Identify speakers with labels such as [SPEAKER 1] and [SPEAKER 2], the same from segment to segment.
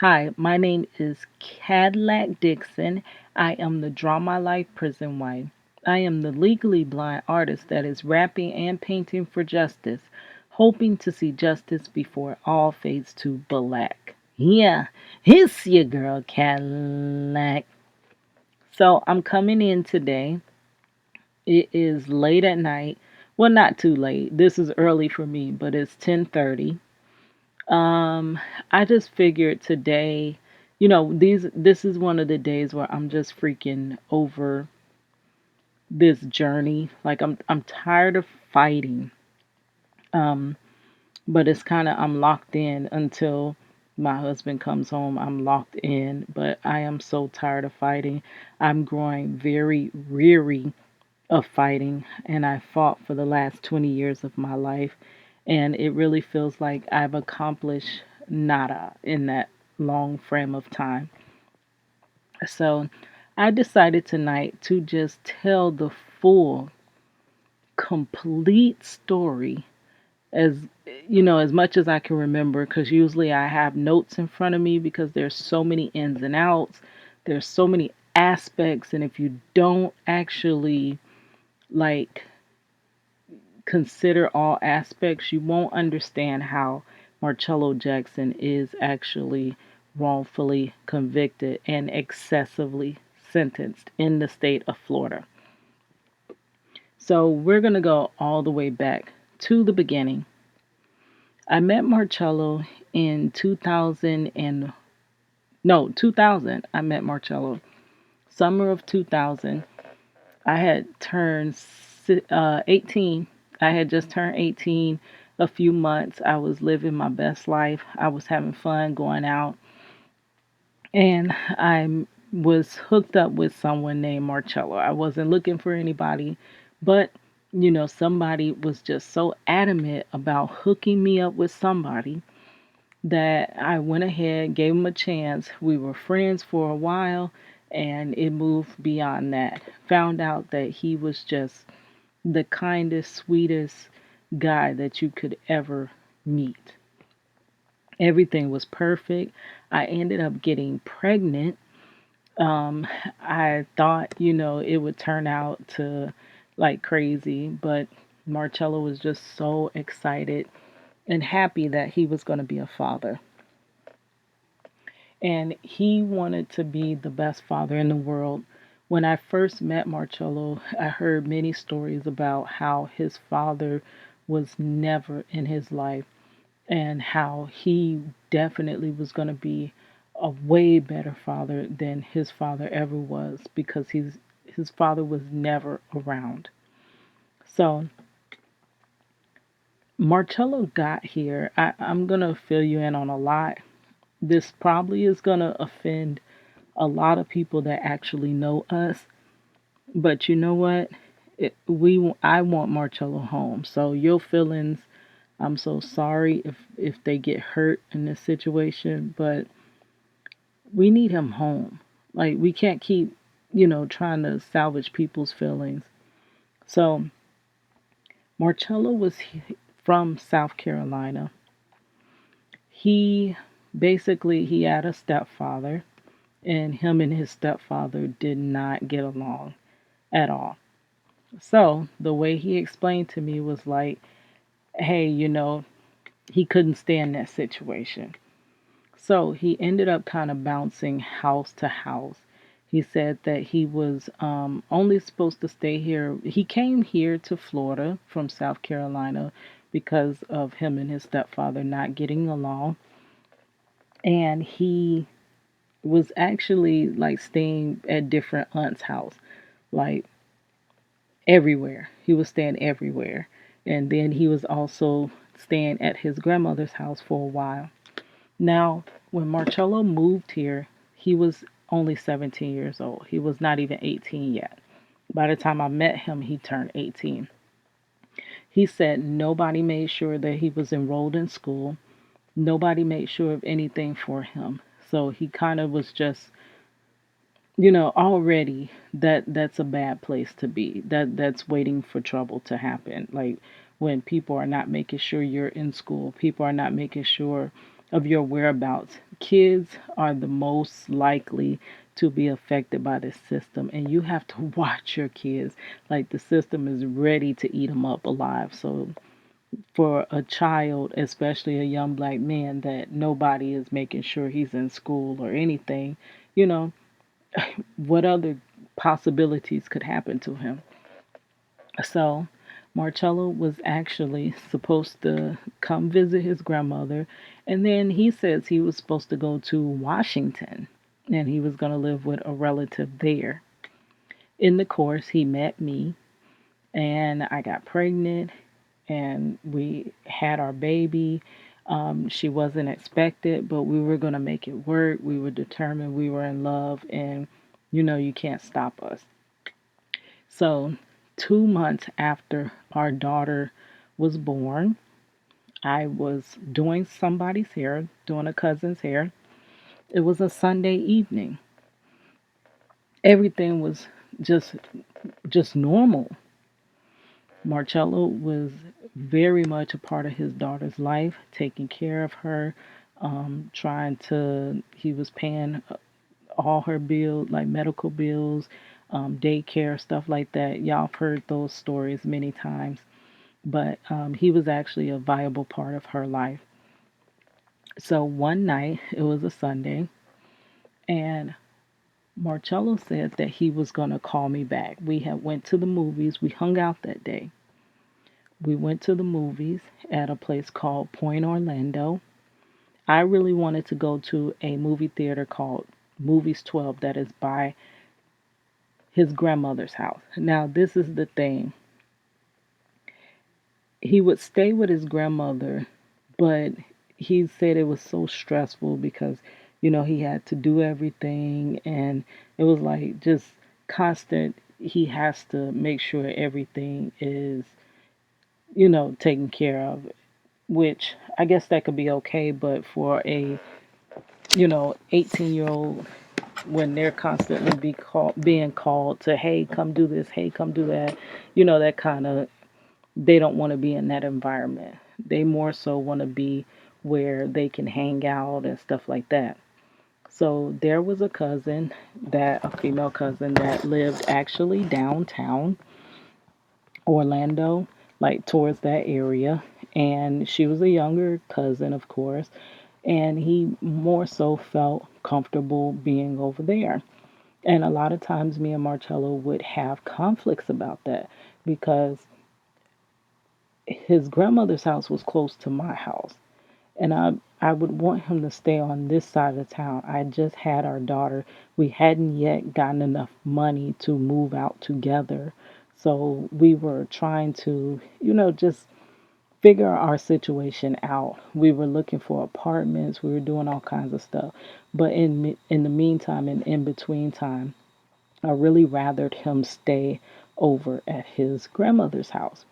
[SPEAKER 1] Hi, my name is Kadlac Dixon. I am the Draw My Life prison wife. I am the legally blind artist that is rapping and painting for justice, hoping to see justice before it all fades to black. Yeah, it's your girl Kadlac. So I'm coming in today. It is late at night. Well, not too late. This is early for me, but it's 10:30. Um, I just figured today, this is one of the days where I'm just freaking over this journey. Like I'm tired of fighting. Um, but it's kind of I'm locked in until my husband comes home. I'm locked in, but I am so tired of fighting. I'm growing very weary of fighting, and I fought for the last 20 years of my life, and it really feels like I've accomplished nada in that long frame of time. So I decided tonight to just tell the full, complete story as as much as I can remember, because usually I have notes in front of me because there's so many ins and outs, there's so many aspects, and if you don't actually like consider all aspects, you won't understand how Marchello Jackson is actually wrongfully convicted and excessively sentenced in the state of Florida. So we're going to go all the way back to the beginning. I met Marchello in 2000 and no, 2000. I met Marchello summer of 2000. I had turned 18. I had just turned 18 a few months. I was living my best life. I was having fun going out. And I was hooked up with someone named Marcello. I wasn't looking for anybody, but somebody was just so adamant about hooking me up with somebody that I went ahead, gave him a chance. We were friends for a while, and it moved beyond that. Found out that he was just the kindest, sweetest guy that you could ever meet. Everything was perfect. I ended up getting pregnant. Um, I thought, it would turn out to like crazy, but Marcello was just so excited and happy that he was going to be a father. And he wanted to be the best father in the world. When I first met Marcello, I heard many stories about how his father was never in his life and how he definitely was going to be a way better father than his father ever was because his father was never around. So Marcello got here. I'm going to fill you in on a lot. This probably is going to offend a lot of people that actually know us. But you know what? I want Marcello home. So your feelings, I'm so sorry if they get hurt in this situation, but we need him home. Like we can't keep, trying to salvage people's feelings. So Marcello was from South Carolina. He he had a stepfather, and him and his stepfather did not get along at all. So the way he explained to me was like, hey, he couldn't stand that situation. So he ended up kind of bouncing house to house. He said that he was only supposed to stay here. He came here to Florida from South Carolina because of him and his stepfather not getting along. And he was actually like staying at different aunts' house, like everywhere. He was staying everywhere. And then he was also staying at his grandmother's house for a while. Now, when Marcello moved here, he was only 17 years old. He was not even 18 yet. By the time I met him, he turned 18. He said nobody made sure that he was enrolled in school. Nobody made sure of anything for him. So he kind of was just, already that's a bad place to be. That's waiting for trouble to happen. Like when people are not making sure you're in school, people are not making sure of your whereabouts, kids are the most likely to be affected by this system, and you have to watch your kids. Like, the system is ready to eat them up alive. So for a child, especially a young black man, that nobody is making sure he's in school or anything, you know, what other possibilities could happen to him? So Marcello was actually supposed to come visit his grandmother, and then he says he was supposed to go to Washington, and he was going to live with a relative there. In the course, he met me, and I got pregnant, and we had our baby. She wasn't expected, but we were going to make it work. We were determined, we were in love, and you can't stop us. So, 2 months after our daughter was born, I was doing somebody's hair, doing a cousin's hair. It was a Sunday evening. Everything was just just normal. Marcello was very much a part of his daughter's life, taking care of her, he was paying all her bills, like medical bills, daycare, stuff like that. Y'all have heard those stories many times. But he was actually a viable part of her life. So one night, it was a Sunday, and Marcello said that he was going to call me back. We had went to the movies. We hung out that day. We went to the movies at a place called Point Orlando. I really wanted to go to a movie theater called Movies 12 that is by his grandmother's house. Now, this is the thing. He would stay with his grandmother, but he said it was so stressful because, he had to do everything, and it was like just constant. He has to make sure everything is, taken care of, which I guess that could be okay, but for a, 18-year-old, when they're constantly being called to, hey, come do this, hey, come do that, that kind of, they don't want to be in that environment. They more so want to be where they can hang out and stuff like that. So there was a female cousin that lived actually downtown Orlando, like towards that area. And she was a younger cousin, of course. And he more so felt comfortable being over there. And a lot of times, me and Marcello would have conflicts about that because his grandmother's house was close to my house. And I would want him to stay on this side of town. I just had our daughter. We hadn't yet gotten enough money to move out together. So we were trying to, just figure our situation out. We were looking for apartments. We were doing all kinds of stuff. But in the meantime and in between time, I really rathered him stay over at his grandmother's house.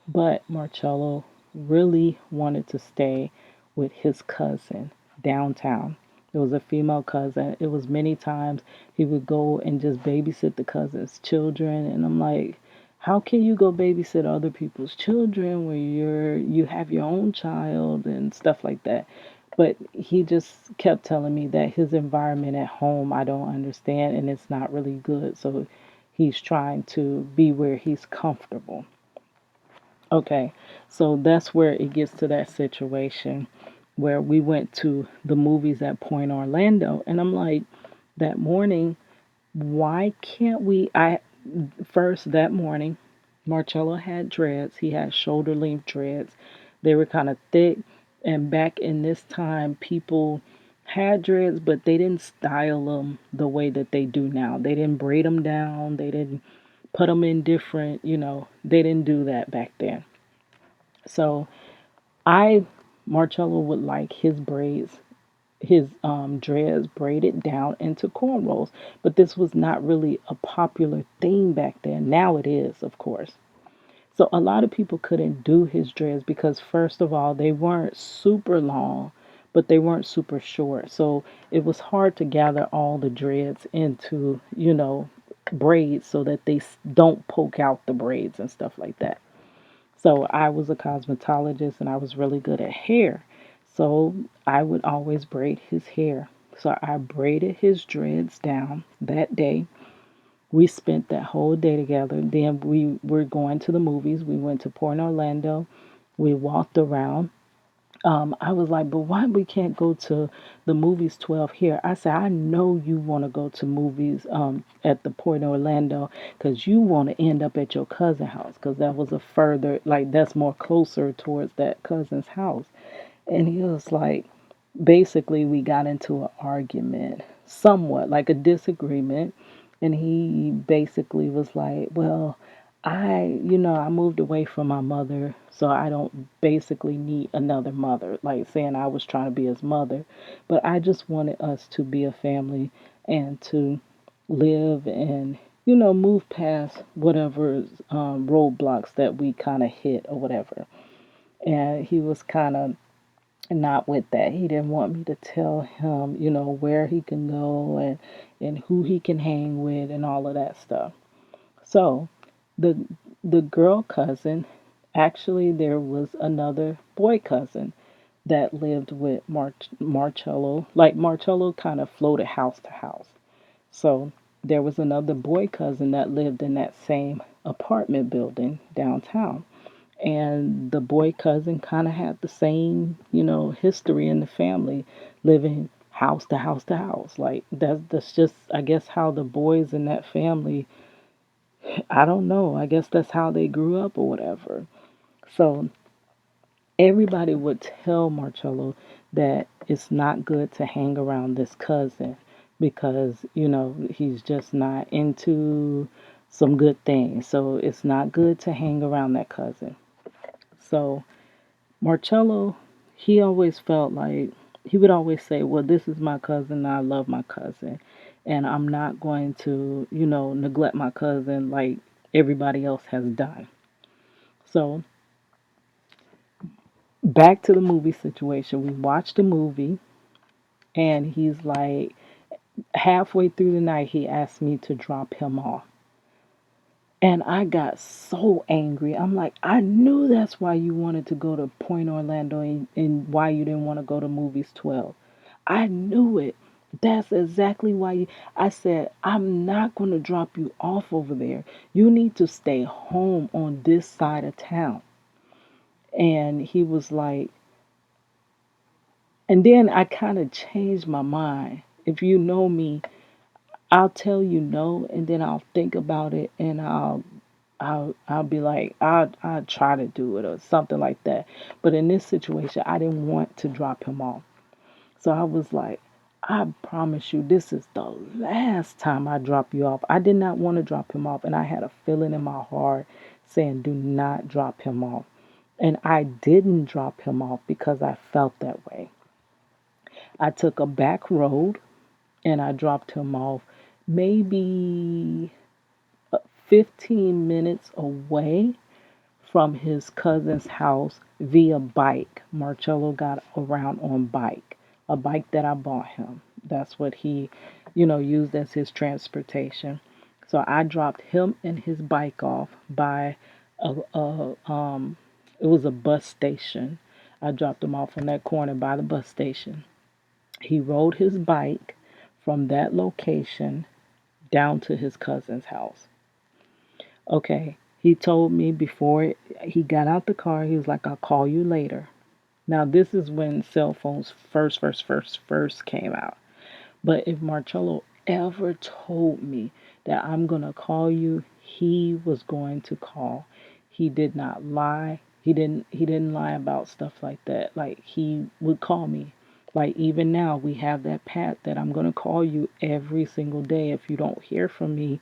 [SPEAKER 1] But Marcello really wanted to stay with his cousin downtown. It was a female cousin. It was many times he would go and just babysit the cousin's children. And I'm like, how can you go babysit other people's children when you have your own child and stuff like that? But he just kept telling me that his environment at home I don't understand and it's not really good. So he's trying to be where he's comfortable. Okay, so that's where it gets to that situation where we went to the movies at Point Orlando, and I'm like, that morning, why can't we? I first that morning, Marcello had dreads. He had shoulder length dreads. They were kind of thick, and back in this time, people had dreads, but they didn't style them the way that they do now. They didn't braid them down. They didn't put them in different, they didn't do that back then. So I, Marcello would like his braids, his dreads braided down into cornrows, but this was not really a popular thing back then. Now it is, of course. So a lot of people couldn't do his dreads because, first of all, they weren't super long, but they weren't super short. So it was hard to gather all the dreads into, braids so that they don't poke out the braids and stuff like that. So I was a cosmetologist and I was really good at hair. So I would always braid his hair. So I braided his dreads down that day. We spent that whole day together. Then we were going to the movies. We went to Port Orlando. We walked around. I was like, but why we can't go to the movies 12 here? I said, I know you want to go to movies at the Port Orlando because you want to end up at your cousin's house because that was a further, like, that's more closer towards that cousin's house. And he was like, basically, we got into an argument, somewhat like a disagreement. And he basically was like, well, I moved away from my mother, so I don't basically need another mother. Like saying I was trying to be his mother, but I just wanted us to be a family and to live and, move past whatever roadblocks that we kind of hit or whatever. And he was kind of not with that. He didn't want me to tell him, where he can go and who he can hang with and all of that stuff. So, the the girl cousin, actually there was another boy cousin that lived with Marcello. Like Marcello kind of floated house to house. So, there was another boy cousin that lived in that same apartment building downtown, and the boy cousin kind of had the same, history in the family, living house to house to house. Like that's just, I guess, how the boys in that family, I don't know, I guess that's how they grew up or whatever. So everybody would tell Marcello that it's not good to hang around this cousin because, he's just not into some good things. So it's not good to hang around that cousin. So Marcello, he always felt like he would always say, well, this is my cousin. I love my cousin. And I'm not going to, neglect my cousin like everybody else has done. So, back to the movie situation. We watched the movie, and he's like, halfway through the night, he asked me to drop him off. And I got so angry. I'm like, I knew that's why you wanted to go to Point Orlando and why you didn't want to go to Movies 12. I knew it. That's exactly why I said, I'm not going to drop you off over there. You need to stay home on this side of town. And he was like, and then I kind of changed my mind. If you know me, I'll tell you no, and then I'll think about it, and I'll be like, I'll try to do it or something like that. But in this situation, I didn't want to drop him off. So I was like, I promise you, this is the last time I drop you off. I did not want to drop him off, and I had a feeling in my heart saying, do not drop him off. And I didn't drop him off because I felt that way. I took a back road and I dropped him off maybe 15 minutes away from his cousin's house via bike. Marcello got around on bike, a bike that I bought him. That's what he, used as his transportation. So I dropped him and his bike off by it was a bus station. I dropped him off on that corner by the bus station. He rode his bike from that location down to his cousin's house. Okay, he told me before he got out the car, he was like, I'll call you later. Now, this is when cell phones first came out. But if Marcello ever told me that I'm going to call you, he was going to call. He did not lie. He didn't lie about stuff like that. Like he would call me. Like even now we have that pact that I'm going to call you every single day. If you don't hear from me,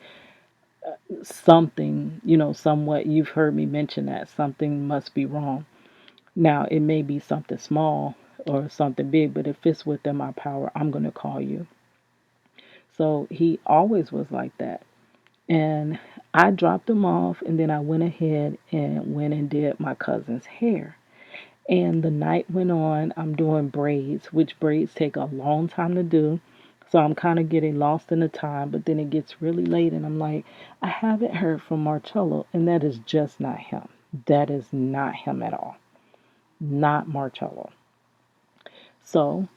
[SPEAKER 1] something, somewhat, you've heard me mention that something must be wrong. Now, it may be something small or something big, but if it's within my power, I'm going to call you. So he always was like that. And I dropped him off, and then I went ahead and went and did my cousin's hair. And the night went on. I'm doing braids, which braids take a long time to do. So I'm kind of getting lost in the time, but then it gets really late, and I'm like, I haven't heard from Marcello, and that is just not him. That is not him at all. Not Marcello. So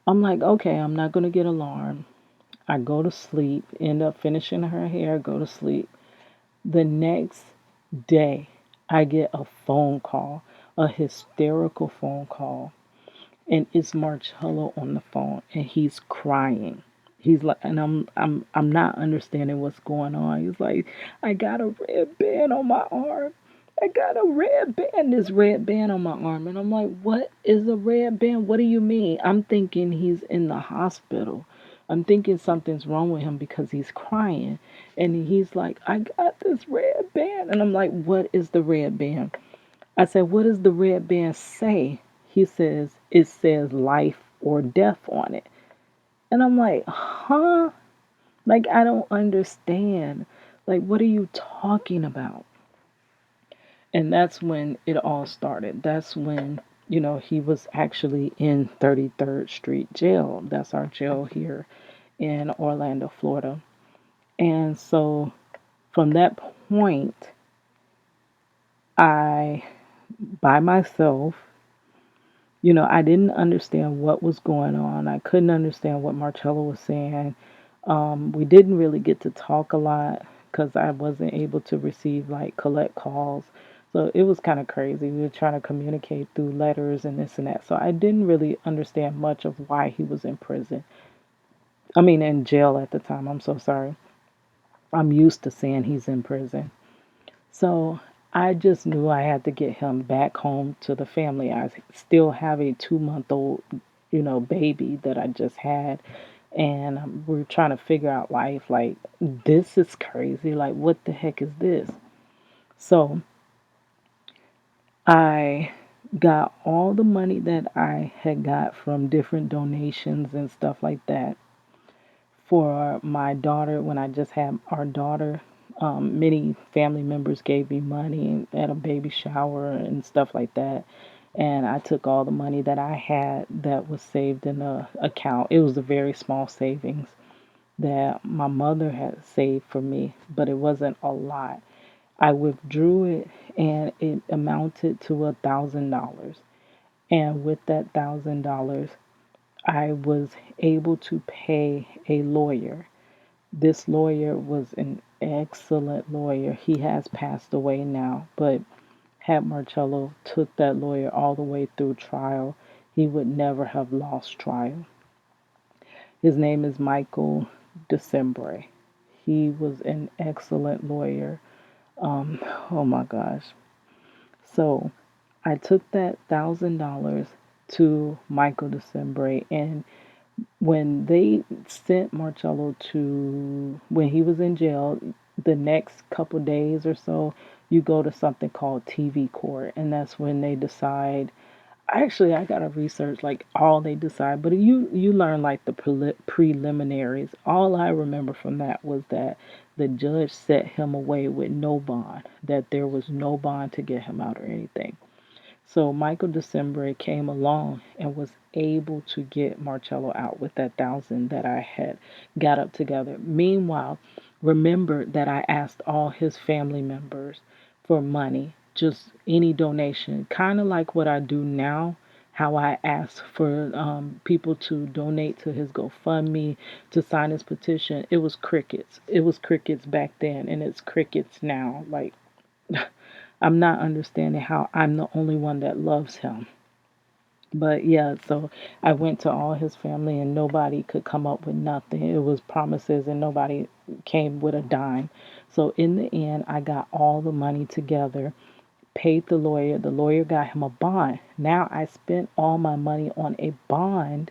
[SPEAKER 1] I'm like, okay, I'm not going to get alarmed. I go to sleep, end up finishing her hair, go to sleep. The next day, I get a phone call, a hysterical phone call, and it's Marcello on the phone, and he's crying. He's like, and I'm not understanding what's going on. He's like, I got a red band on my arm. I got a red band, this red band on my arm. And I'm like, what is a red band? What do you mean? I'm thinking he's in the hospital. I'm thinking something's wrong with him because he's crying. And he's like, I got this red band. And I'm like, what is the red band? I said, what does the red band say? He says, it says life or death on it. And I'm like, huh? Like, I don't understand. Like, what are you talking about? And that's when it all started. That's when, he was actually in 33rd Street Jail. That's our jail here in Orlando, Florida. And so from that point, I, by myself, I didn't understand what was going on. I couldn't understand what Marcello was saying. We didn't really get to talk a lot because I wasn't able to receive like collect calls. So it was kind of crazy. We were trying to communicate through letters and this and that. So I didn't really understand much of why he was in prison. I mean, in jail at the time. I'm so sorry. I'm used to saying he's in prison. So I just knew I had to get him back home to the family. I still have a 2 month old, baby that I just had. And we're trying to figure out life. Like, this is crazy. Like, what the heck is this? So I got all the money that I had got from different donations and stuff like that for my daughter when I just had our daughter. Many family members gave me money at a baby shower and stuff like that. And I took all the money that I had that was saved in a account. It was a very small savings that my mother had saved for me, but it wasn't a lot. I withdrew it and it amounted to $1,000. And with that $1,000, I was able to pay a lawyer. This lawyer was an excellent lawyer. He has passed away now, but had Marcello took that lawyer all the way through trial, he would never have lost trial. His name is Michael Decembre. He was an excellent lawyer. Oh my gosh. So I took that $1,000 to Michael Decembre, and when they sent Marcello to, when he was in jail, the next couple days or so, you go to something called TV court, and that's when they decide. Actually, I gotta research like all they decide, but you learn like the preliminaries. All I remember from that was that the judge set him away with no bond, that there was no bond to get him out or anything. So Michael December came along and was able to get Marcello out with that 1,000 that I had got up together. Meanwhile, remember that I asked all his family members for money, just any donation, kind of like what I do now. How I ask for people to donate to his GoFundMe, to sign his petition. It was crickets. It was crickets back then, and it's crickets now. Like, I'm not understanding how I'm the only one that loves him. But yeah, so I went to all his family and nobody could come up with nothing. It was promises and nobody came with a dime. So in the end, I got all the money together, paid the lawyer. The lawyer got him a bond. Now I spent all my money on a bond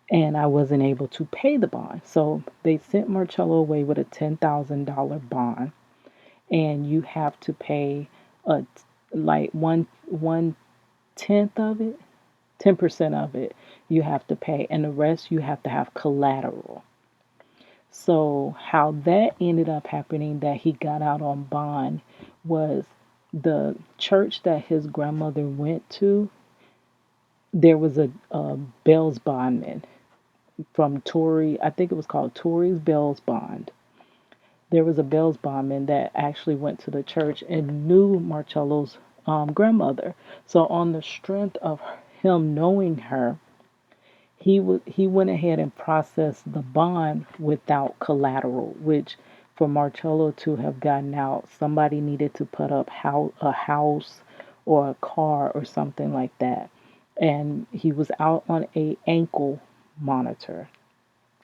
[SPEAKER 1] and I wasn't able to pay the bond. So they sent Marcello away with a $10,000 bond, and you have to pay a like one tenth of it, 10% of it you have to pay, and the rest you have to have collateral. So how that ended up happening that he got out on bond was the church that his grandmother went to. There was a Bell's bondman from Tory, I think it was called Tory's Bell's Bond. There was a Bell's bondman that actually went to the church and knew Marcello's grandmother. So on the strength of him knowing her, he went ahead and processed the bond without collateral, which for Marcello to have gotten out, somebody needed to put up a house or a car or something like that. And he was out on a ankle monitor.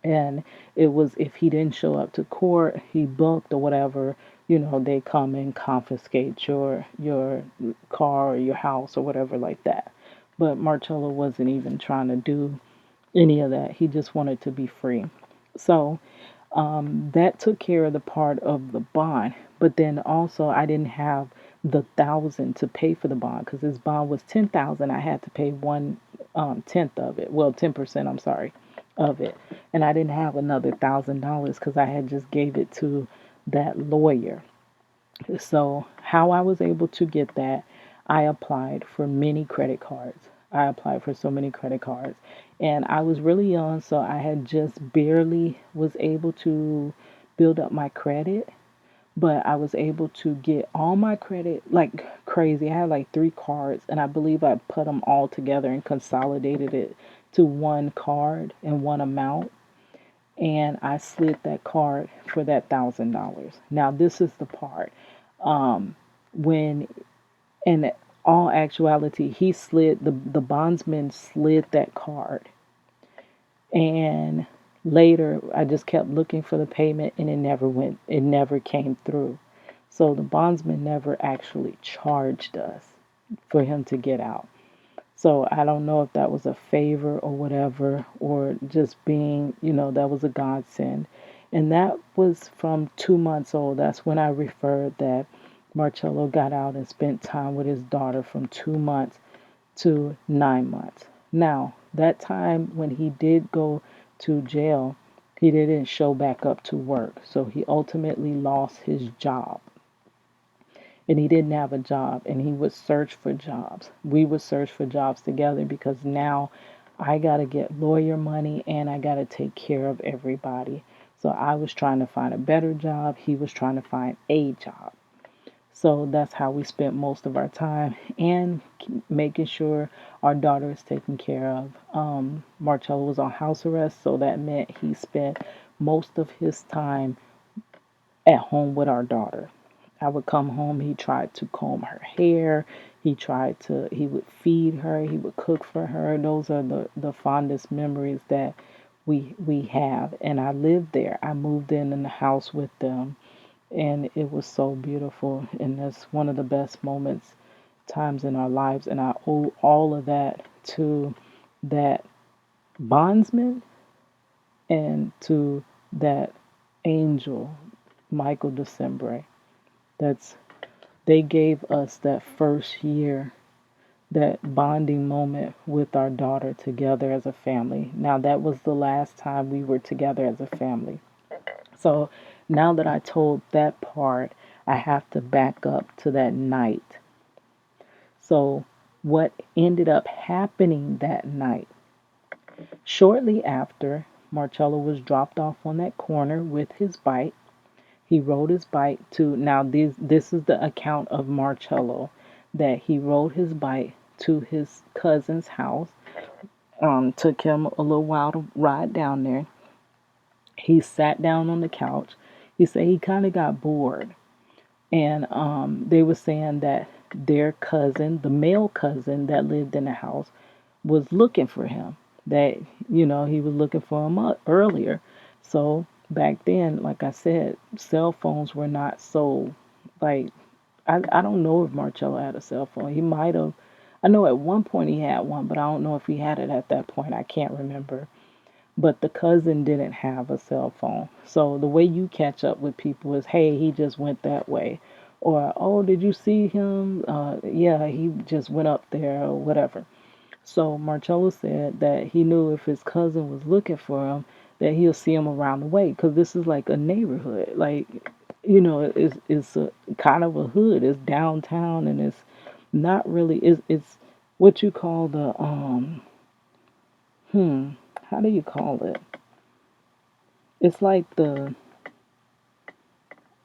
[SPEAKER 1] And it was, if he didn't show up to court, he booked or whatever, they come and confiscate your car or your house or whatever like that. But Marcello wasn't even trying to do any of that. He just wanted to be free. So that took care of the part of the bond. But then also, I didn't have the 1,000 to pay for the bond because his bond was 10,000. I had to pay one tenth of it. Well, 10%. I'm sorry, of it, and I didn't have another $1,000 because I had just gave it to that lawyer. So, how I was able to get that, I applied for many credit cards. I applied for so many credit cards. And I was really young, so I had just barely was able to build up my credit, but I was able to get all my credit like crazy. I had like 3 cards, and I believe I put them all together and consolidated it to one card and one amount. And I slid that card for that $1,000. Now, this is the part. When in all actuality, he slid the bondsman slid that card, and later I just kept looking for the payment, and it never came through. So the bondsman never actually charged us for him to get out. So I don't know if that was a favor or whatever, or just being, that was a godsend. And that was from 2 months old. That's when I referred that Marcello got out and spent time with his daughter from 2 months to 9 months. Now, that time when he did go to jail, he didn't show back up to work. So he ultimately lost his job, and he didn't have a job, and he would search for jobs. We would search for jobs together because now I got to get lawyer money and I got to take care of everybody. So I was trying to find a better job. He was trying to find a job. So that's how we spent most of our time, and making sure our daughter is taken care of. Marcello was on house arrest, so that meant he spent most of his time at home with our daughter. I would come home, he tried to comb her hair, he would feed her, he would cook for her. Those are the fondest memories that we have. And I lived there. I moved in the house with them, and it was so beautiful. And that's one of the best times in our lives. And I owe all of that to that bondsman and to that angel, Michael December. That's They gave us that first year, that bonding moment with our daughter together as a family. Now, that was the last time we were together as a family. So now that I told that part, I have to back up to that night. So, what ended up happening that night? Shortly after, Marcello was dropped off on that corner with his bike. He rode his bike to, now this is the account of Marcello, that he rode his bike to his cousin's house. Took him a little while to ride down there. He sat down on the couch. He said he kind of got bored, and they were saying that their cousin, the male cousin that lived in the house, was looking for him. That, he was looking for him earlier. So back then, like I said, cell phones were not so, like, I don't know if Marcello had a cell phone. He might have. I know at one point he had one, but I don't know if he had it at that point. I can't remember. But the cousin didn't have a cell phone. So the way you catch up with people is, hey, he just went that way. Or, oh, did you see him? Yeah, he just went up there or whatever. So Marcello said that he knew if his cousin was looking for him, that he'll see him around the way, because this is like a neighborhood. Like, it's a kind of a hood. It's downtown, and it's not really, it's what you call the, how do you call it? It's like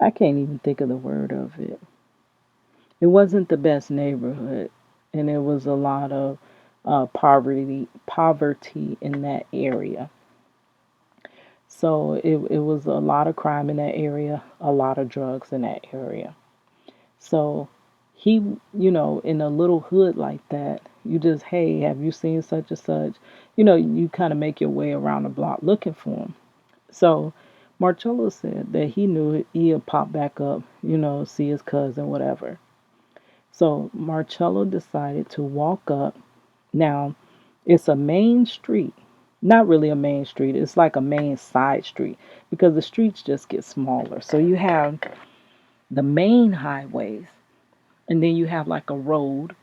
[SPEAKER 1] I can't even think of the word of it. It wasn't the best neighborhood, and it was a lot of poverty in that area. So it was a lot of crime in that area, a lot of drugs in that area. So he, in a little hood like that, you just, hey, have you seen such and such? You kind of make your way around the block looking for him. So Marcello said that he knew he'll pop back up, see his cousin, whatever. So Marcello decided to walk up. Now, it's a main street. Not really a main street. It's like a main side street because the streets just get smaller. So you have the main highways, and then you have like a road,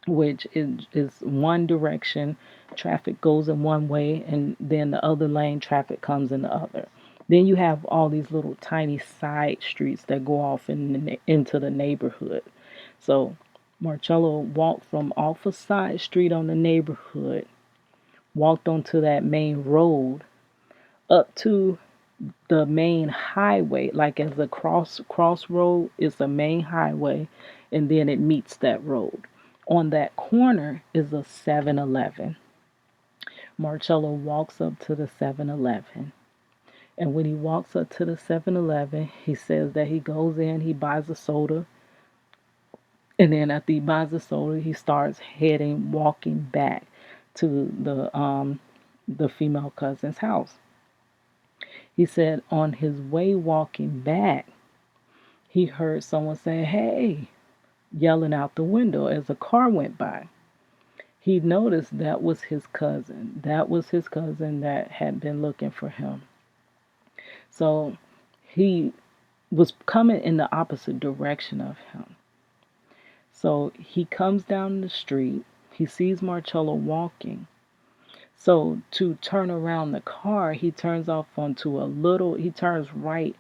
[SPEAKER 1] which is one direction. Traffic goes in one way, and then the other lane traffic comes in the other. Then you have all these little tiny side streets that go off into the neighborhood. So Marcello walked from off a side street on the neighborhood, walked onto that main road up to the main highway, like as a crossroad is the main highway, and then it meets that road. On that corner is a 7-Eleven. Marcello walks up to the 7-Eleven. And when he walks up to the 7-Eleven, he says that he goes in, he buys a soda, and then after he buys the soda, he starts walking back to the female cousin's house. He said on his way walking back, he heard someone say, "Hey," yelling out the window as a car went by. He noticed that was his cousin. That was his cousin that had been looking for him. So he was coming in the opposite direction of him. So he comes down the street. He sees Marcello walking. So to turn around the car, he turns he turns right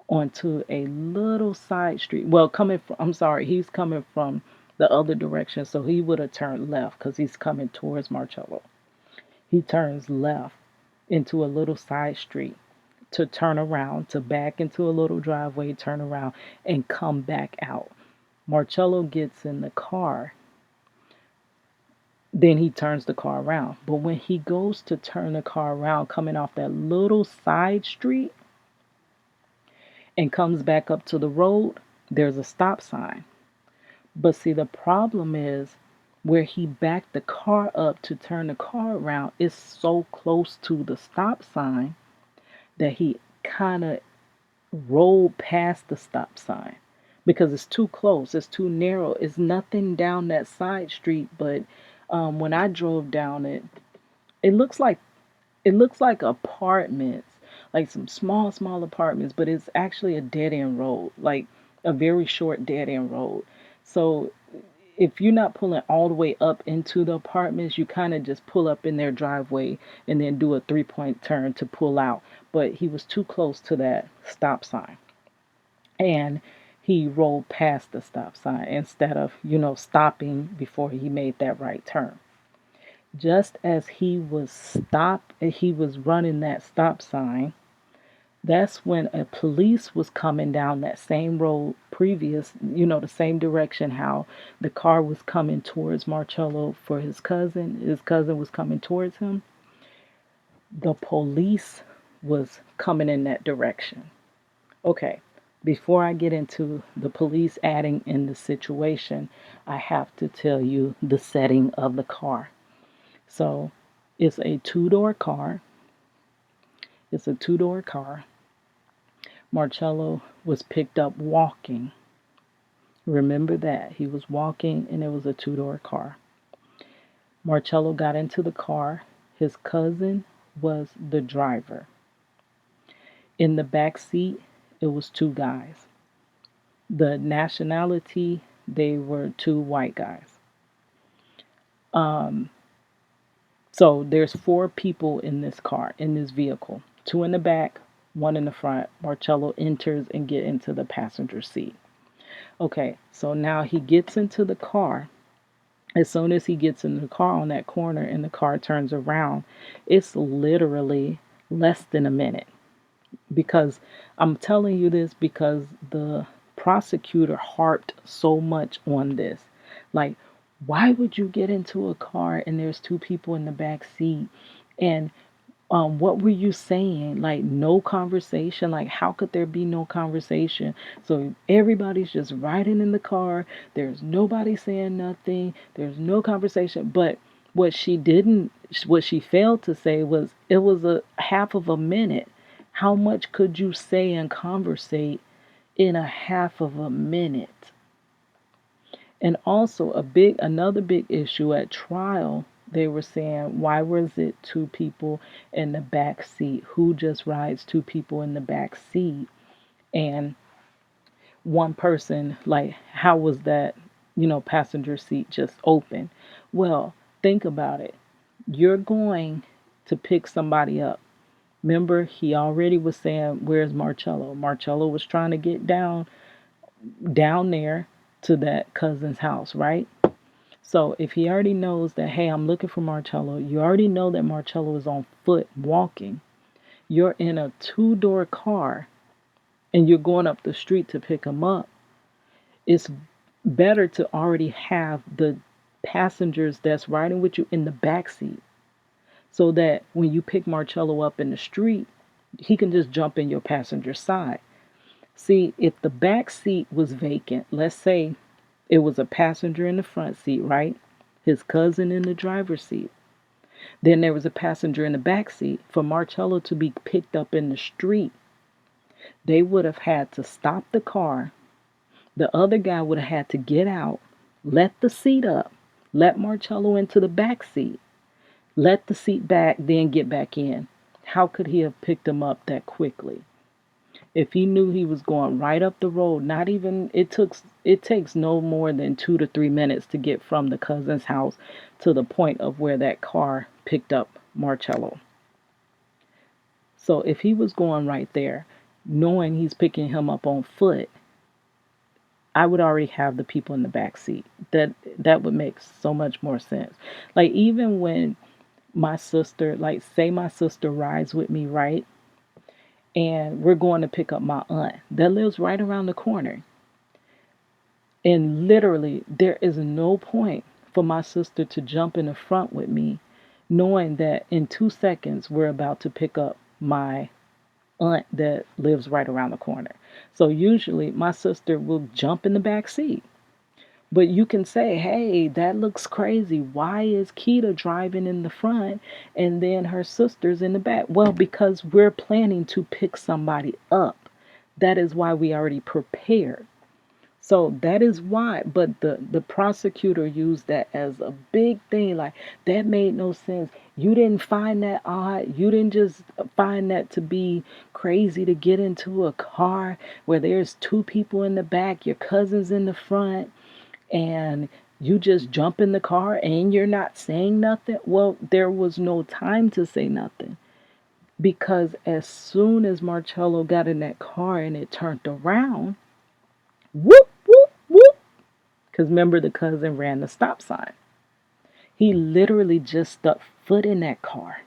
[SPEAKER 1] onto a little side street. Well, he's coming from the other direction, so he would have turned left because he's coming towards Marcello. He turns left into a little side street to turn around, to back into a little driveway, turn around, and come back out. Marcello gets in the car. Then he turns the car around. But when he goes to turn the car around, coming off that little side street and comes back up to the road, there's a stop sign. But see, the problem is where he backed the car up to turn the car around is so close to the stop sign that he kind of rolled past the stop sign because it's too close, it's too narrow. It's nothing down that side street, but when I drove down it, it looks like it looks like apartments, like some small apartments, but it's actually a dead end road, like a very short dead end road. So if you're not pulling all the way up into the apartments, you kind of just pull up in their driveway and then do a 3-point turn to pull out. But he was too close to that stop sign. And he rolled past the stop sign instead of, stopping before he made that right turn. Just as he was running that stop sign, that's when a police was coming down that same road previous, the same direction how the car was coming towards Marcello for his cousin. His cousin was coming towards him. The police was coming in that direction. Okay, before I get into the police adding in the situation, I have to tell you the setting of the car. So it's a two-door car. It's a two-door car. Marcello was picked up walking. Remember that. He was walking and it was a two-door car. Marcello got into the car. His cousin was the driver. In the back seat, it was two guys. The nationality, they were two white guys. So there's four people in this car, in this vehicle. Two in the back, one in the front. Marcello enters and get into the passenger seat. Okay, so now he gets into the car. As soon as he gets in the car on that corner and the car turns around, it's literally less than a minute. Because I'm telling you this because the prosecutor harped so much on this. Like, Why would you get into a car and there's two people in the back seat? And what were you saying? Like, no conversation? Like, how could there be no conversation? So everybody's just riding in the car. There's nobody saying nothing. There's no conversation. But what she failed to say was it was a half of a minute. How much could you say and conversate in a half of a minute? And also another big issue at trial, they were saying, why was it two people in the back seat? Who just rides two people in the back seat? And one person, like, how was that, passenger seat just open? Well, think about it. You're going to pick somebody up. Remember, he already was saying, where's Marchello? Marchello was trying to get down there to that cousin's house, right? So if he already knows that, hey, I'm looking for Marchello, you already know that Marchello is on foot walking. You're in a two-door car and you're going up the street to pick him up. It's better to already have the passengers that's riding with you in the back seat so that when you pick Marchello up in the street, he can just jump in your passenger side. See, if the back seat was vacant, let's say it was a passenger in the front seat, right? His cousin in the driver's seat. Then there was a passenger in the back seat. For Marchello to be picked up in the street, they would have had to stop the car. The other guy would have had to get out, let the seat up, let Marchello into the back seat, let the seat back, then get back in. How could he have picked him up that quickly? If he knew he was going right up the road, not even it takes no more than 2 to 3 minutes to get from the cousin's house to the point of where that car picked up Marchello. So if he was going right there, knowing he's picking him up on foot, I would already have the people in the back seat. That would make so much more sense. Like, even when my sister, like, say my sister rides with me, right? And we're going to pick up my aunt that lives right around the corner. And literally, there is no point for my sister to jump in the front with me, knowing that in 2 seconds we're about to pick up my aunt that lives right around the corner. So usually my sister will jump in the back seat. But you can say, hey, that looks crazy. Why is Keita driving in the front and then her sister's in the back? Well, because we're planning to pick somebody up. That is why we already prepared. So that is why, but the prosecutor used that as a big thing. Like, that made no sense. You didn't find that odd. You didn't just find that to be crazy to get into a car where there's two people in the back, your cousin's in the front, and you just jump in the car and you're not saying nothing. Well, there was no time to say nothing because as soon as Marchello got in that car and it turned around, whoop, whoop, whoop. Because remember, the cousin ran the stop sign. He literally just stuck foot in that car.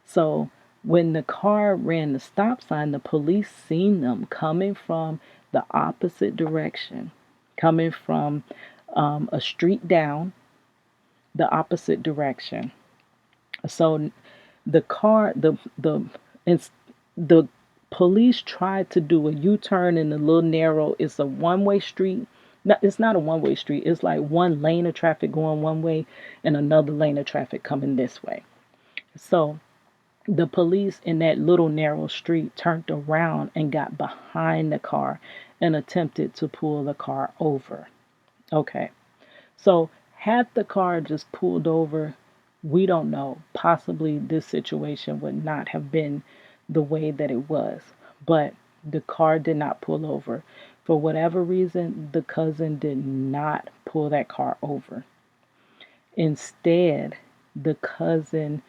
[SPEAKER 1] So when the car ran the stop sign, the police seen them coming from the opposite direction, coming from a street down the opposite direction. So the car, the police tried to do a U-turn in the little narrow. It's a one-way street. No, it's not a one-way street. It's like one lane of traffic going one way and another lane of traffic coming this way. So the police in that little narrow street turned around and got behind the car and attempted to pull the car over. Okay. So had the car just pulled over, we don't know. Possibly this situation would not have been the way that it was. But the car did not pull over. For whatever reason, the cousin did not pull that car over. Instead, the cousin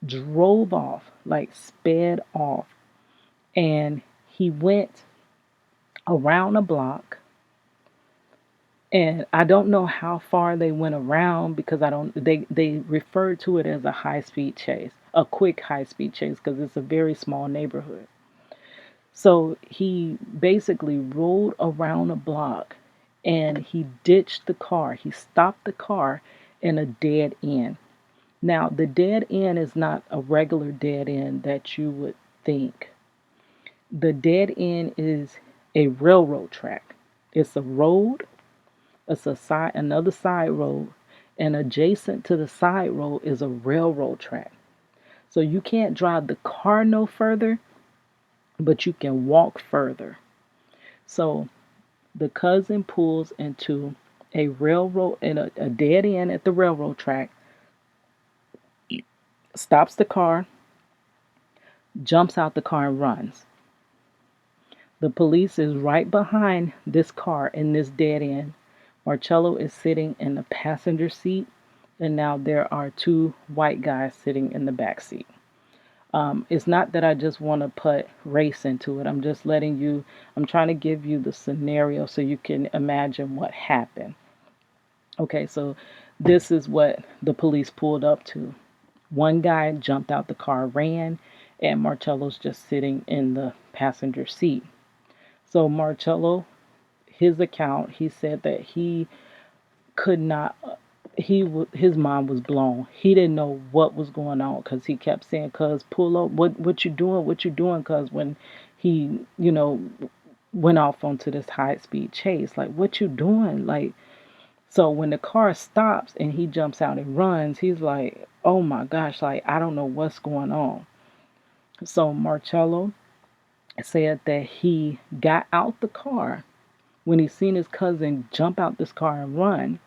[SPEAKER 1] drove off, like sped off, and he went around a block. And I don't know how far they went around because they referred to it as a high-speed chase, a quick high-speed chase because it's a very small neighborhood. So he basically rolled around a block and he ditched the car. He stopped the car in a dead end. Now, the dead end is not a regular dead end that you would think. The dead end is a railroad track. It's a road, it's another side road, and adjacent to the side road is a railroad track. So you can't drive the car no further, but you can walk further. So the cousin pulls into a railroad in a dead end at the railroad track, stops the car, jumps out the car and runs. The police is right behind this car in this dead end. Marchello is sitting in the passenger seat, and now there are two white guys sitting in the back seat. It's not that I just want to put race into it. I'm trying to give you the scenario so you can imagine what happened. Okay, so this is what the police pulled up to. One guy jumped out the car, ran, and Marcello's just sitting in the passenger seat. So Marcello, his account, he said that he could not his mind was blown. He didn't know what was going on because he kept saying, "Cuz, pull up, what you doing, what you doing?" Cuz when he, went off onto this high speed chase, like, what you doing? Like, so when the car stops and he jumps out and runs, he's like, "Oh my gosh, like, I don't know what's going on." So Marcello said that he got out the car when he seen his cousin jump out this car and run.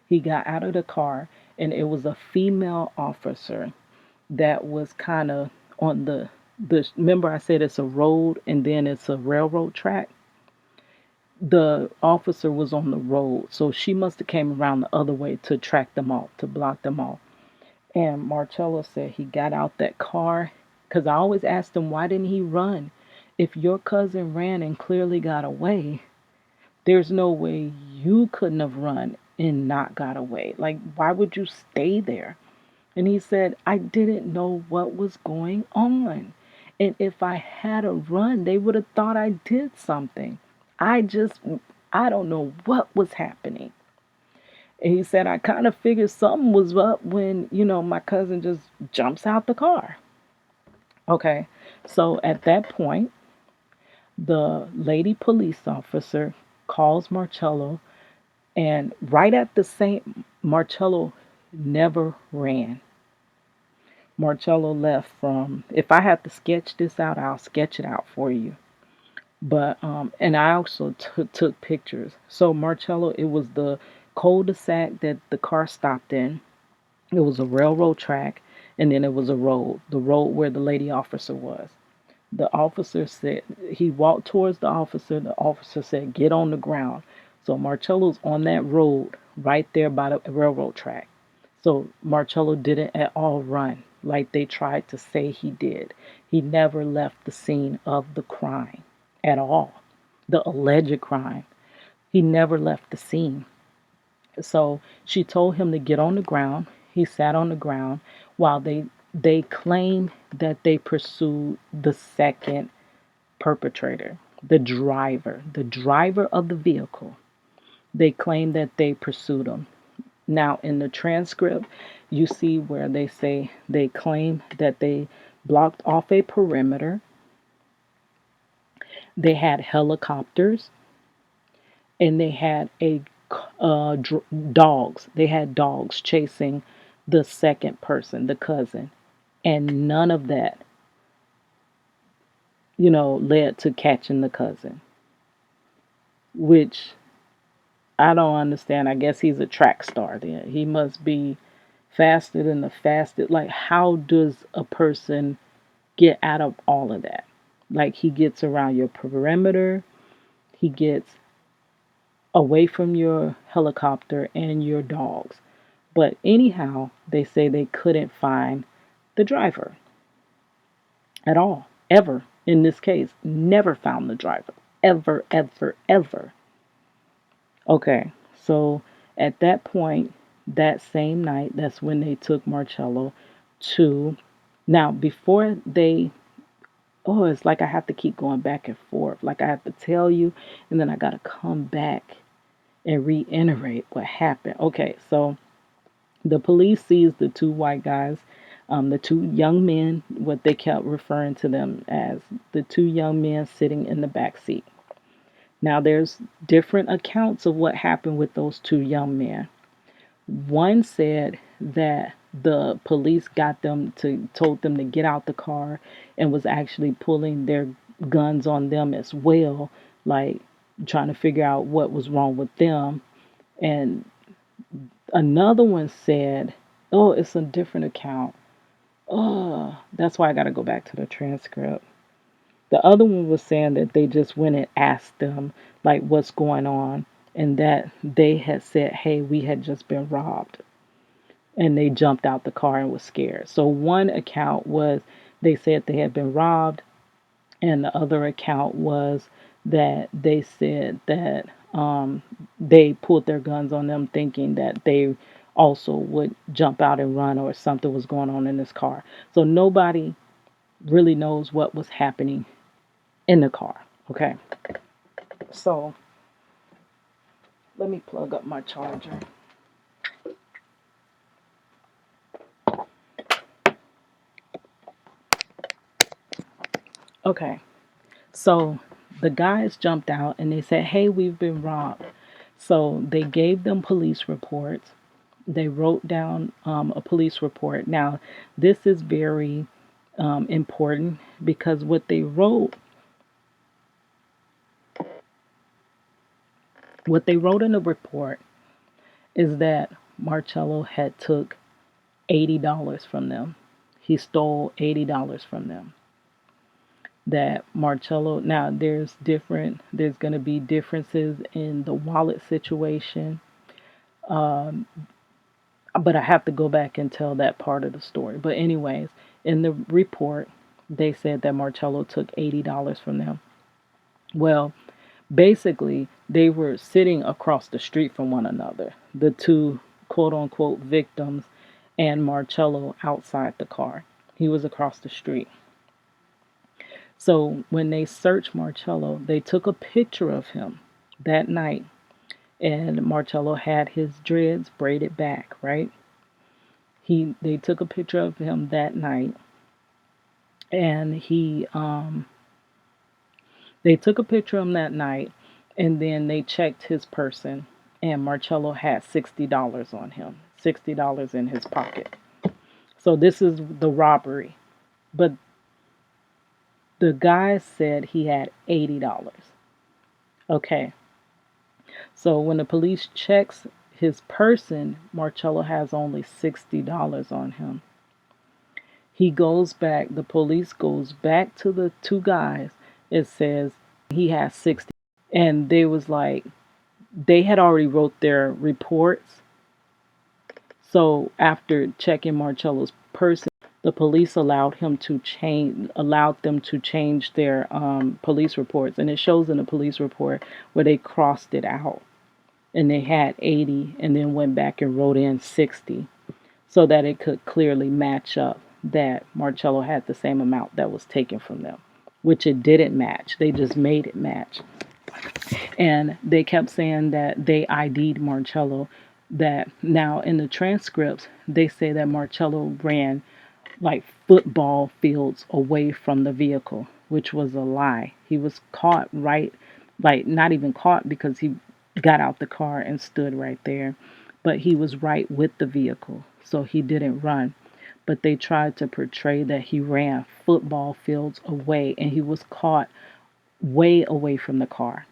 [SPEAKER 1] He got out of the car, and it was a female officer that was kind of on the remember I said it's a road and then it's a railroad track. The officer was on the road, so she must have came around the other way to track them off, to block them off. And Marcello said he got out that car because I always asked him, why didn't he run? If your cousin ran and clearly got away, there's no way you couldn't have run and not got away. Like, why would you stay there? And he said, I didn't know what was going on. And if I had a run, they would have thought I did something. I just, I don't know what was happening. And he said, I kind of figured something was up when, my cousin just jumps out the car. Okay. So at that point, the lady police officer calls Marcello, and right at the same, Marcello never ran. Marcello left from, if I have to sketch this out, I'll sketch it out for you. But, and I also took pictures. So Marcello, it was the cul-de-sac that the car stopped in. It was a railroad track, and then it was the road where the lady officer was. The officer said, he walked towards the officer said, get on the ground. So Marcello's on that road right there by the railroad track. So Marcello didn't at all run like they tried to say he did. He never left the scene of the crime at all, the alleged crime. He never left the scene. So she told him to get on the ground. He sat on the ground while they claim that they pursued the second perpetrator, the driver of the vehicle. They claim that they pursued him. Now, in the transcript, you see where they say they claim that they blocked off a perimeter. They had helicopters, and they had dogs. They had dogs chasing the second person, the cousin, and none of that, led to catching the cousin, which I don't understand. I guess he's a track star then. He must be faster than the fastest. Like, how does a person get out of all of that? Like, he gets around your perimeter, he gets away from your helicopter and your dogs. But anyhow, they say they couldn't find the driver at all, ever. In this case, never found the driver. Ever, ever, ever. Okay, so at that point, that same night, that's when they took Marcello to. Now, before they, oh, it's like I have to keep going back and forth. Like I have to tell you, and then I got to come back and reiterate what happened. Okay, so the police sees the two white guys, the two young men, what they kept referring to them as, the two young men sitting in the back seat. Now, there's different accounts of what happened with those two young men. One said that the police told them to get out the car and was actually pulling their guns on them as well, like trying to figure out what was wrong with them. And another one said, oh, it's a different account. Oh, that's why I got to go back to the transcript. The other one was saying that they just went and asked them, like, what's going on, and that they had said, hey, we had just been robbed. And they jumped out the car and was scared. So one account was they said they had been robbed, and the other account was that they said that they pulled their guns on them, thinking that they also would jump out and run or something was going on in this car. So nobody really knows what was happening in the car. Okay, so let me plug up my charger. Okay, so the guys jumped out and they said, hey, we've been robbed. So they gave them police reports. They wrote down a police report. Now, this is very important because what they wrote in the report is that Marchello had took $80 from them. He stole $80 from them. That Marchello, now there's going to be differences in the wallet situation. But I have to go back and tell that part of the story. But anyways, in the report, they said that Marchello took $80 from them. Well, basically, they were sitting across the street from one another, the two quote unquote victims and Marchello outside the car. He was across the street. So when they searched Marchello, they took a picture of him that night. And Marchello had his dreads braided back, right? They took a picture of him that night, and they took a picture of him that night, and then they checked his person, and Marchello had $60 on him, $60 in his pocket. So this is the robbery, but the guy said he had $80. Okay, so when the police checks his person, Marchello has only $60 on him. He goes back, the police goes back to the two guys. It says he has 60. And they was like, they had already wrote their reports. So after checking Marcello's person, the police allowed them to change their police reports. And it shows in the police report where they crossed it out. And they had 80 and then went back and wrote in 60 so that it could clearly match up that Marchello had the same amount that was taken from them, which it didn't match. They just made it match. And they kept saying that they ID'd Marchello. That now in the transcripts, they say that Marchello ran like football fields away from the vehicle, which was a lie. He was caught right, like not even caught because he got out the car and stood right there, but he was right with the vehicle, so he didn't run. But they tried to portray that he ran football fields away, and he was caught way away from the car.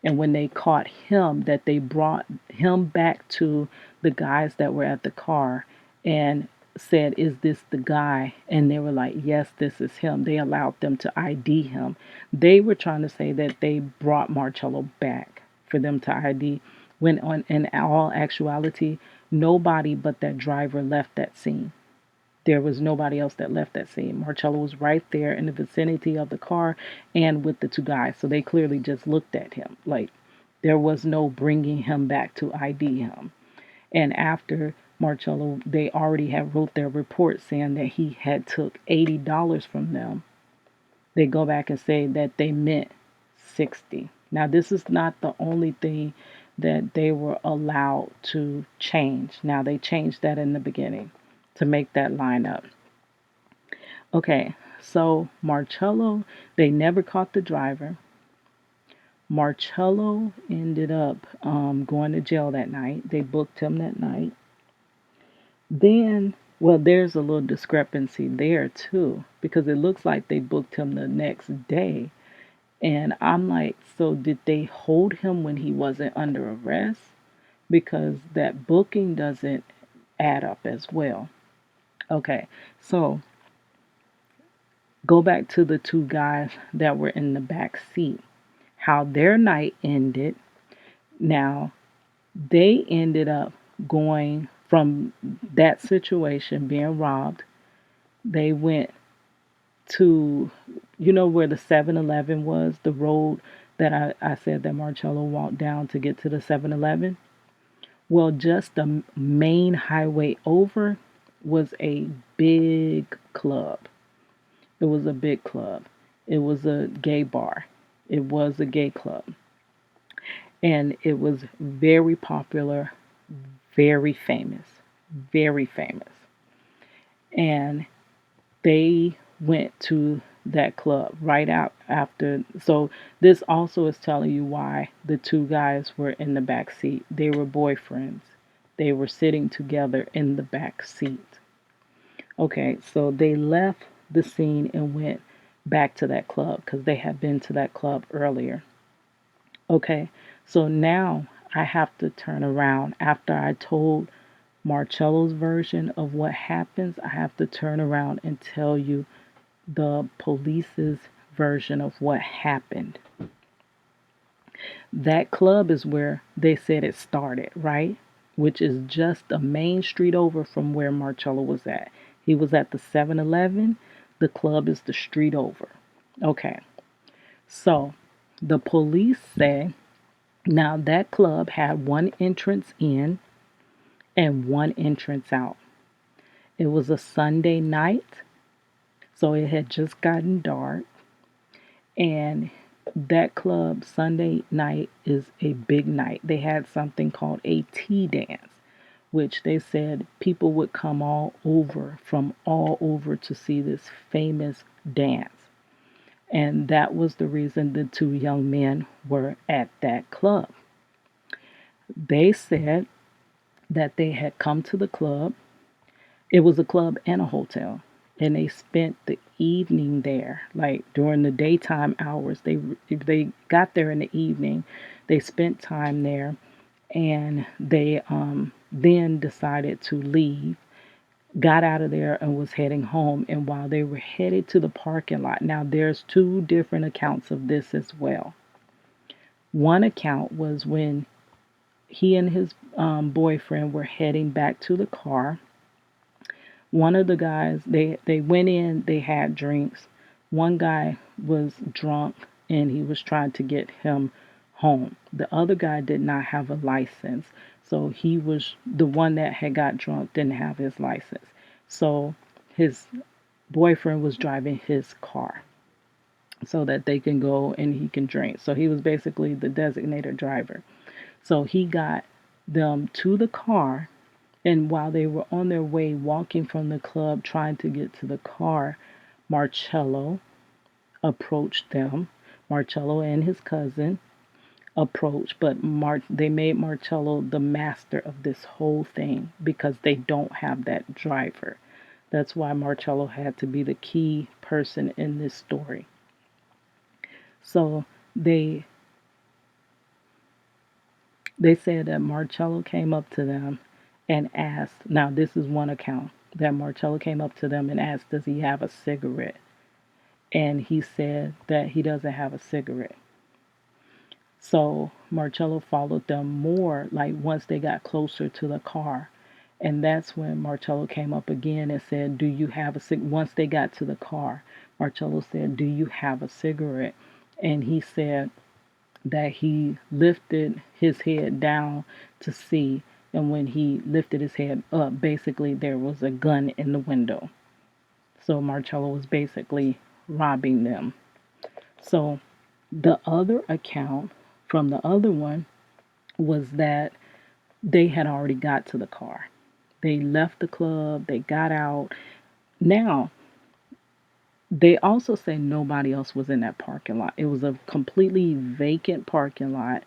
[SPEAKER 1] And when they caught him, that they brought him back to the guys that were at the car and said, is this the guy? And they were like, yes, this is him. They allowed them to ID him. They were trying to say that they brought Marchello back for them to ID, when in all actuality, nobody but that driver left that scene. There was nobody else that left that scene. Marchello was right there in the vicinity of the car and with the two guys. So they clearly just looked at him. Like, there was no bringing him back to ID him. And after Marchello, they already had wrote their report saying that he had took $80 from them. They go back and say that they meant 60. Now, this is not the only thing that they were allowed to change. Now, they changed that in the beginning to make that line up. Okay, so Marchello, they never caught the driver. Marchello ended up going to jail that night. They booked him that night. Then, well, there's a little discrepancy there too, because it looks like they booked him the next day. And I'm like, so did they hold him when he wasn't under arrest? Because that booking doesn't add up as well. Okay, so go back to the two guys that were in the back seat, how their night ended. Now, they ended up going from that situation, being robbed. They went to, where the 7-Eleven was, the road that I said that Marchello walked down to get to the 7-Eleven. Well, just the main highway over was a big club. It was a big club. It was a gay bar. It was a gay club. And it was very popular, very famous, very famous. And they went to that club right out after. So this also is telling you why the two guys were in the back seat. They were boyfriends. They were sitting together in the back seat. Okay, so they left the scene and went back to that club because they had been to that club earlier. Okay, so now I have to turn around after I told Marcello's version of what happens. I have to turn around and tell you the police's version of what happened. That club is where they said it started, right? Which is just a main street over from where Marcello was at. He was at the 7-Eleven. The club is the street over. Okay. So the police say now that club had one entrance in and one entrance out. It was a Sunday night, so it had just gotten dark. And that club Sunday night is a big night. They had something called a tea dance, which they said people would come from all over to see this famous dance. And that was the reason the two young men were at that club. They said that they had come to the club. It was a club and a hotel. And they spent the evening there, like during the daytime hours. They got there in the evening. They spent time there, and they then decided to leave. Got out of there and was heading home. And while they were headed to the parking lot, now there's two different accounts of this as well. One account was when he and his boyfriend were heading back to the car. One of the guys, they went in, they had drinks. One guy was drunk and he was trying to get him home. The other guy did not have a license. So he was the one that had got drunk, didn't have his license. So his boyfriend was driving his car so that they can go and he can drink. So he was basically the designated driver. So he got them to the car. And while they were on their way walking from the club trying to get to the car, Marcello approached them. Marcello and his cousin approached, but they made Marcello the master of this whole thing because they don't have that driver. That's why Marcello had to be the key person in this story. So they said that Marcello came up to them and asked, now this is one account, that Marcello came up to them and asked, does he have a cigarette? And he said that he doesn't have a cigarette. So Marcello followed them more, like once they got closer to the car. And that's when Marcello came up again and said, do you have a cigarette? Once they got to the car, Marcello said, do you have a cigarette? And he said that he lifted his head down to see. And when he lifted his head up, basically there was a gun in the window. So Marcello was basically robbing them. So the other account from the other one was that they had already got to the car. They left the club, they got out. Now, they also say nobody else was in that parking lot. It was a completely vacant parking lot.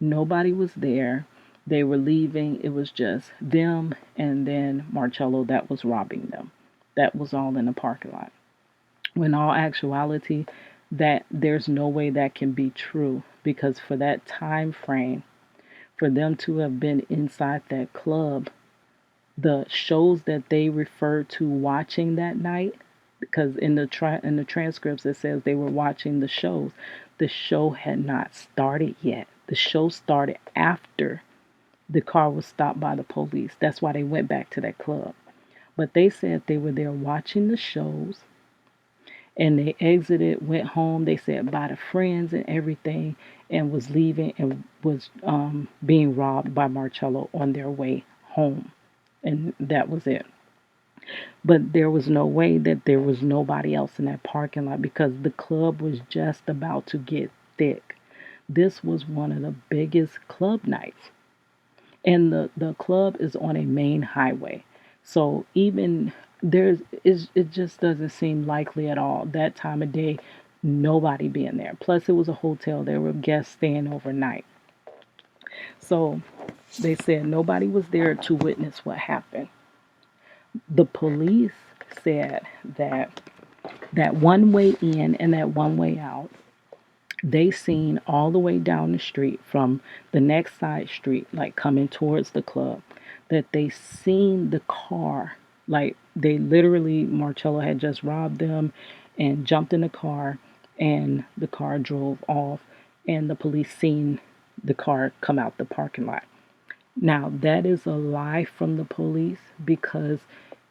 [SPEAKER 1] Nobody was there. They were leaving. It was just them and then Marchello that was robbing them. That was all in the parking lot. When all actuality, that there's no way that can be true, because for that time frame, for them to have been inside that club, the shows that they referred to watching that night, because in the in the transcripts it says they were watching the shows. The show had not started yet. The show started after the car was stopped by the police. That's why they went back to that club. But they said they were there watching the shows, and they exited, went home. They said bye to friends and everything, and was leaving and was being robbed by Marcello on their way home. And that was it. But there was no way that there was nobody else in that parking lot, because the club was just about to get thick. This was one of the biggest club nights. And the club is on a main highway. So even it just doesn't seem likely at all that time of day, nobody being there. Plus it was a hotel. There were guests staying overnight. So they said nobody was there to witness what happened. The police said that that one way in and that one way out, they seen all the way down the street from the next side street, like coming towards the club, that they seen the car. Like they literally, Marcello had just robbed them and jumped in the car, and the car drove off, and the police seen the car come out the parking lot. Now, that is a lie from the police, because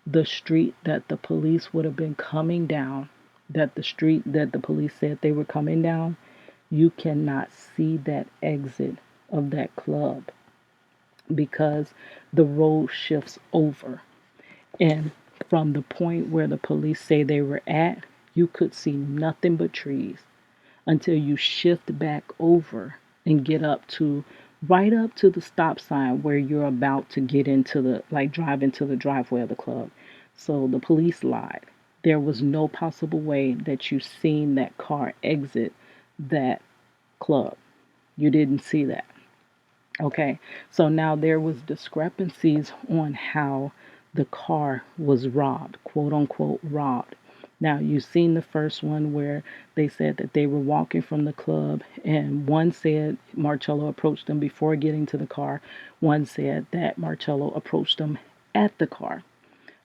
[SPEAKER 1] the street that the police would have been coming down, that the street that the police said they were coming down, you cannot see that exit of that club, because the road shifts over. And from the point where the police say they were at, you could see nothing but trees until you shift back over and get up to right up to the stop sign where you're about to get into the, like, drive into the driveway of the club. So the police lied. There was no possible way that you seen that car exit that club. You didn't see that. Okay. So now there was discrepancies on how the car was robbed, quote unquote robbed. Now, you've seen the first one where they said that they were walking from the club, and one said Marcello approached them before getting to the car. One said that Marcello approached them at the car.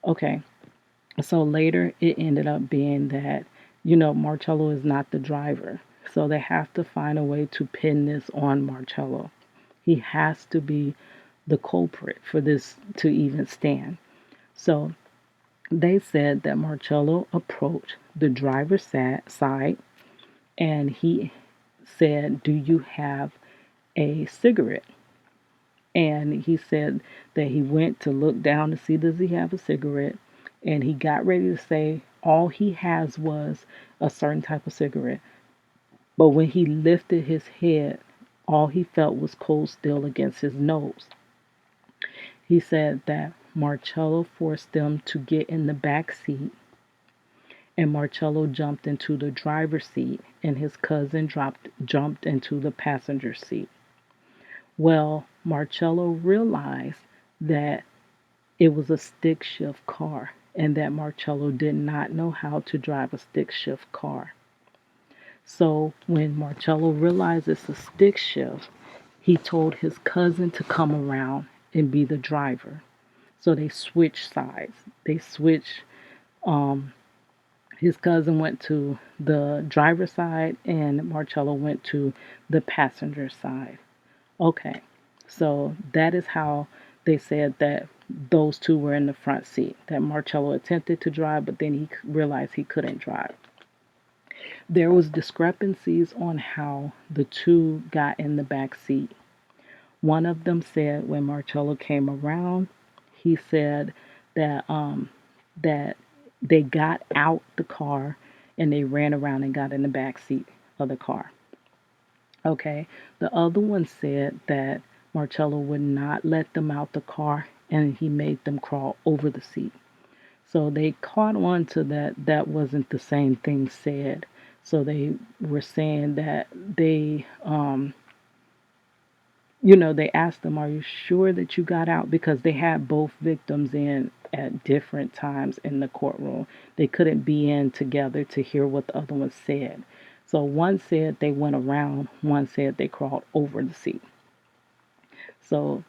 [SPEAKER 1] Okay, so later it ended up being that, Marcello is not the driver. So they have to find a way to pin this on Marcello. He has to be the culprit for this to even stand. So they said that Marcello approached the driver's side, and he said, "Do you have a cigarette?" And he said that he went to look down to see, does he have a cigarette? And he got ready to say all he has was a certain type of cigarette. But when he lifted his head, all he felt was cold steel against his nose. He said that Marcello forced them to get in the back seat, and Marcello jumped into the driver's seat, and his cousin jumped into the passenger seat. Well, Marcello realized that it was a stick shift car, and that Marcello did not know how to drive a stick shift car. So when Marcello realized it's a stick shift, he told his cousin to come around and be the driver. So they switched sides. They switched. His cousin went to the driver's side, and Marcello went to the passenger side. Okay, so that is how they said that those two were in the front seat. That Marcello attempted to drive, but then he realized he couldn't drive. There was discrepancies on how the two got in the back seat. One of them said when Marcello came around, he said that that they got out the car and they ran around and got in the back seat of the car. Okay. The other one said that Marchello would not let them out the car, and he made them crawl over the seat. So they caught on to that wasn't the same thing said. So they were saying that they asked them, "Are you sure that you got out?" Because they had both victims in at different times in the courtroom. They couldn't be in together to hear what the other one said. So one said they went around, one said they crawled over the seat. So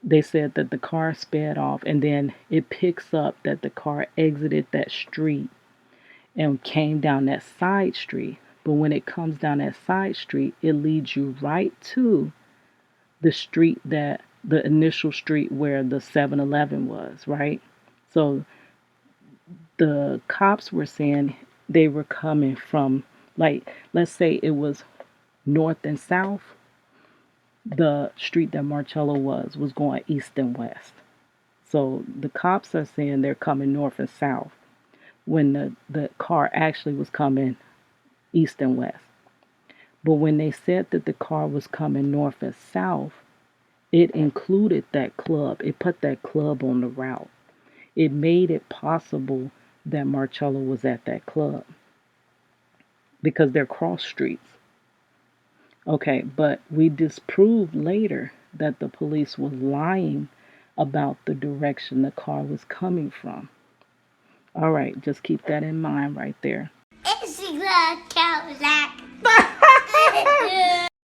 [SPEAKER 1] they said that the car sped off, and then it picks up that the car exited that street and came down that side street. But when it comes down that side street, it leads you right to the street, that the initial street where the 7-Eleven was, right? So the cops were saying they were coming from, like, let's say it was north and south. The street that Marchello was going east and west. So the cops are saying they're coming north and south when the car actually was coming east and west. But when they said that the car was coming north and south, it included that club. It put that club on the route. It made it possible that Marchello was at that club because they're cross streets. Okay, but we disproved later that the police was lying about the direction the car was coming from. All right, just keep that in mind right there. It's Kadlac.